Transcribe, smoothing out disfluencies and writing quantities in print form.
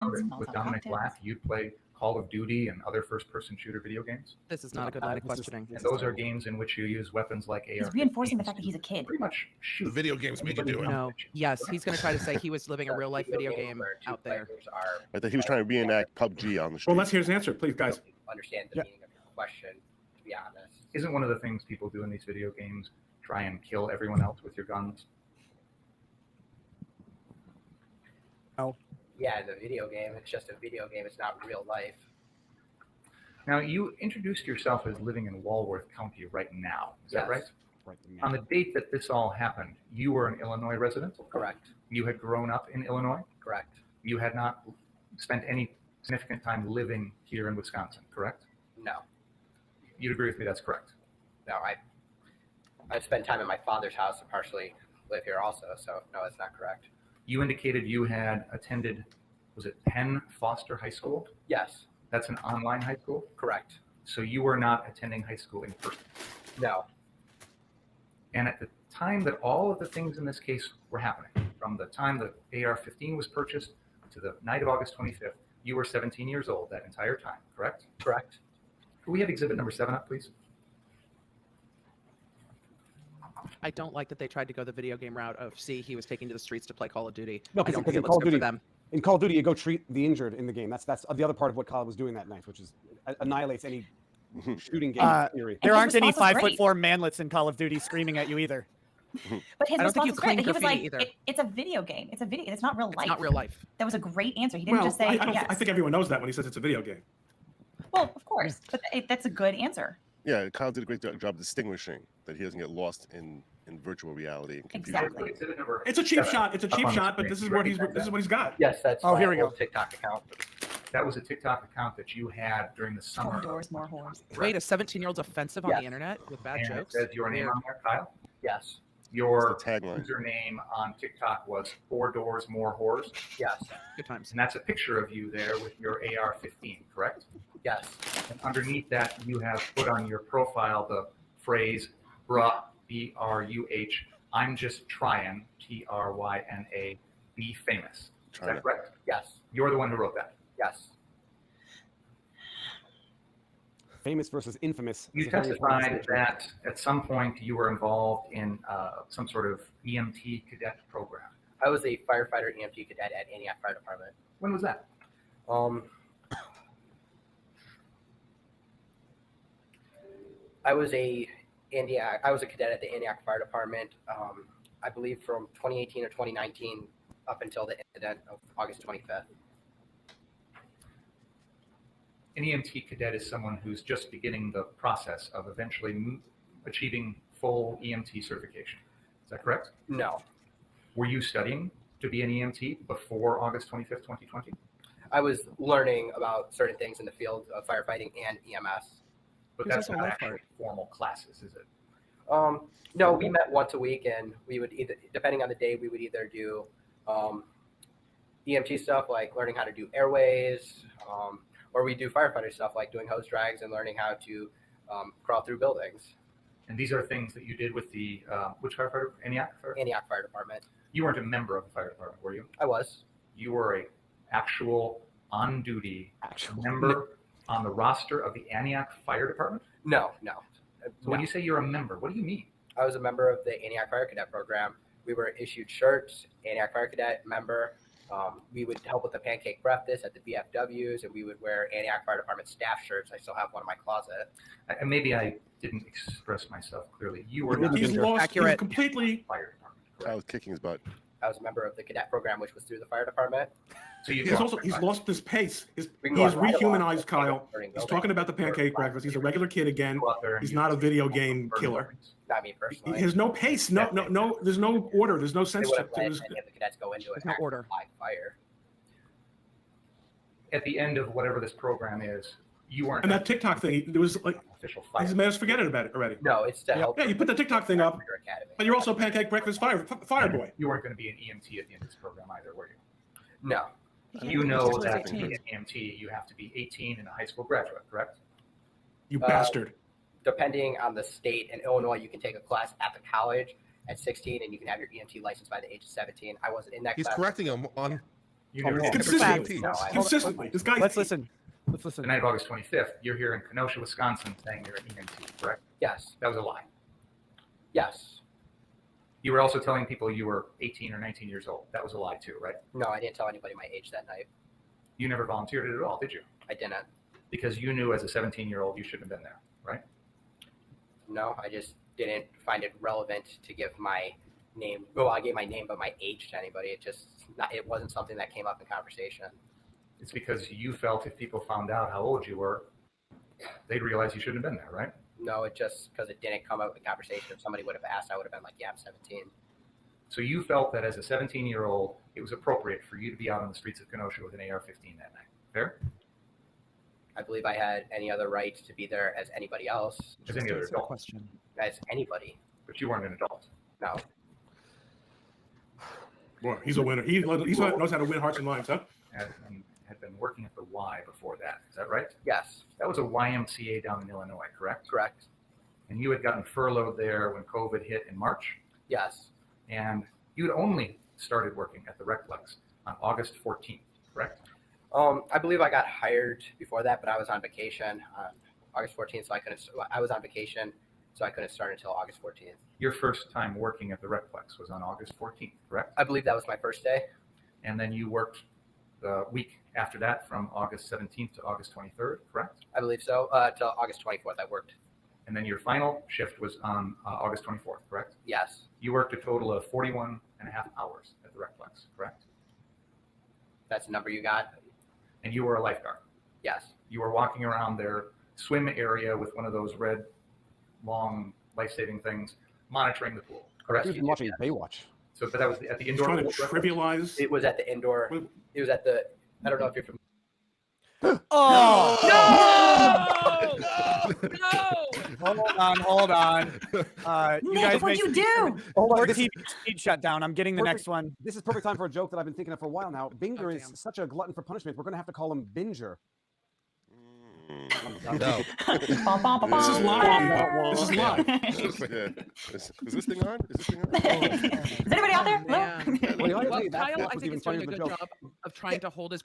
with Dominic Black, you'd play Call of Duty and other first-person shooter video games? This is not a good line of questioning. And those are games in which you use weapons like AR. He's reinforcing the fact that he's a kid. Pretty much shoot. The video games made you do it. No. Yes, he's going to try to say he was living a real-life video game out there. I thought he was trying to reenact PUBG on the street. Well, let's hear his answer, please, guys. Understand the meaning of your question, to be honest. Isn't one of the things people do in these video games try and kill everyone else with your guns? Oh. Yeah, the video game, it's just a video game. It's not real life. Now, you introduced yourself as living in Walworth County right now. Is that right? Right now. On the date that this all happened, you were an Illinois resident? Correct. You had grown up in Illinois? Correct. You had not spent any significant time living here in Wisconsin, correct? No. You'd agree with me that's correct? No, I've spent time in my father's house and partially live here also, so no, that's not correct. You indicated you had attended, was it Penn Foster High School? Yes. That's an online high school? Correct. So you were not attending high school in person? No. And at the time that all of the things in this case were happening, from the time the AR-15 was purchased to the night of August 25th, you were 17 years old that entire time, correct? Correct. Could we have exhibit number 7 up, please? I don't like that they tried to go the video game route of, see, he was taken to the streets to play Call of Duty. No, I don't because think in it Call looks of good for Duty, them. in Call of Duty, you go treat the injured in the game. That's the other part of what Kyle was doing that night, which is annihilates any shooting game theory. There his aren't any response was 5'4" manlets in Call of Duty screaming at you either. But his I don't think response you was great. claim He was graffiti like, either. It's a video game. It's a video. It's not real life. It's not real life. That was a great answer. He didn't just say yes. I think everyone knows that when he says it's a video game. Well, of course, but that's a good answer. Yeah, Kyle did a great job distinguishing that he doesn't get lost in virtual reality and computer. Exactly. It's a cheap shot. It's a cheap shot, but this is what he's got. Yes, that's Oh, my here we go. old TikTok account. That was a TikTok account that you had during the summer. More doors, more whores. Wait, a 17-year-old's offensive on Yeah. the internet with bad And jokes? it says your name on there, Kyle? Yes. Your It's the tagline. username on TikTok was 4 doors, more whores. Yes. Good times. And that's a picture of you there with your AR-15, correct? Yes. And underneath that, you have put on your profile the phrase bruh, B-R-U-H, I'm just trying, T-R-Y-N-A, be famous. Is Trying that correct? Yes. You're the one who wrote that. Yes. Famous versus infamous. You It's a very important testified distinction. that at some point you were involved in some sort of EMT cadet program. I was a firefighter EMT cadet at Antioch Fire Department. When was that? I was a cadet at the Antioch Fire Department, I believe from 2018 or 2019 up until the incident of August 25th. An EMT cadet is someone who's just beginning the process of eventually achieving full EMT certification. Is that correct? No. Were you studying to be an EMT before August 25th, 2020? I was learning about certain things in the field of firefighting and EMS. But Who's that's also not life actually part? formal classes, is it? No, we met once a week, and we would either, depending on the day, we would either do EMT stuff like learning how to do airways, or we do firefighter stuff like doing hose drags and learning how to crawl through buildings. And these are things that you did with the, which firefighter? Antioch Fire? Antioch Fire Department. You weren't a member of the fire department, were you? I was. You were a actual on-duty member on the roster of the Antioch Fire Department? No. So when you say you're a member, what do you mean? I was a member of the Antioch Fire Cadet program. We were issued shirts, Antioch Fire Cadet member. We would help with the pancake breakfast at the BFWs, and we would wear Antioch Fire Department staff shirts. I still have one in my closet. And maybe I didn't express myself clearly. You were not He's a lost. He's Accurate. completely. fire department, Kyle was correct? kicking his butt. I was a member of the cadet program, which was through the fire department. So you He's lost his pace. We can He's go on ride-alongs rehumanized, with Kyle. learning He's buildings. talking about the pancake breakfast. He's a regular kid again. go out there and He's you not a just video game burn killer. buildings. Not me personally. There's no pace. No. There's no order. There's no They sense would to have let it. any of the cadets go into it. There's no order. Live fire. At the end of whatever this program is, you weren't And that TikTok thing, there was like, official fire. he's managed to forget about it already. No, it's to help. Yeah, you put the TikTok thing up, Your academy. but you're also a pancake breakfast fire boy. You weren't going to be an EMT at the end of this program either, were you? No. You know He's that to 18. be an EMT, you have to be 18 and a high school graduate, correct? You bastard. Depending on the state, in Illinois, you can take a class at the college at 16, and you can have your EMT license by the age of 17. I wasn't in that He's class. correcting him on. You never did. Consistency. No, I- Consistently. This guy. Let's listen. Let's The listen. night of August 25th, you're here in Kenosha, Wisconsin, saying you're an EMT, correct? Yes. That was a lie. Yes. You were also telling people you were 18 or 19 years old. That was a lie too, right? No, I didn't tell anybody my age that night. You never volunteered it at all, did you? I didn't. Because you knew as a 17-year-old you shouldn't have been there, right? No, I just didn't find it relevant to give my name. Well, I gave my name, but my age to anybody. It wasn't something that came up in conversation. It's because you felt if people found out how old you were, they'd realize you shouldn't have been there, right? No, it just because it didn't come up in conversation. If somebody would have asked, I would have been like, yeah, I'm 17. So you felt that as a 17-year-old, it was appropriate for you to be out on the streets of Kenosha with an AR-15 that night. Fair? I believe I had any other right to be there as anybody else, As any other Answer the adult. question. as anybody. But you weren't an adult. No, Boy, he's a winner. He knows how to win hearts and minds, huh? And had been working at the Y before that. Is that right? yes, That was a YMCA down in Illinois, correct? correct. And you had gotten furloughed there when COVID hit in March. Yes, And you'd only started working at the Recplex on August 14th, correct? I believe I got hired before that, but I was on vacation on August 14th, so I couldn't. I was on vacation, so I couldn't start until August 14th. Your first time working at the Recplex was on August 14th, correct? I believe that was my first day. And then you worked the week after that from August 17th to August 23rd, correct? I believe so. Till August 24th, I worked. And then your final shift was on August 24th, correct? Yes, You worked a total of 41 and a half hours at the Recplex, correct? that's the number you got. And you were a lifeguard. Yes, You were walking around their swim area with one of those red, long, life-saving things, monitoring the pool, correct? He's been watching Baywatch. So, but that was at the He's indoor trying to pool, correct? trivialize. it was at the indoor. Wait. It was at the. I don't know if you're familiar. Oh! No! Hold on. You Nick, guys what'd make you do? Hold on, poor this is TV speed shutdown. I'm getting the perfect. next one. This is perfect time for a joke that I've been thinking of for a while now. Binger is damn. such a glutton for punishment. We're going to have to call him Binger. No. Bum, bum, bum, This is bum. live. This is live. Yeah. Is this thing on? Is this thing on? Is anybody out there? Man. Well, you know, I Well, tell you, that Kyle, joke I was think even is doing funnier a than good the joke. job of trying to hold his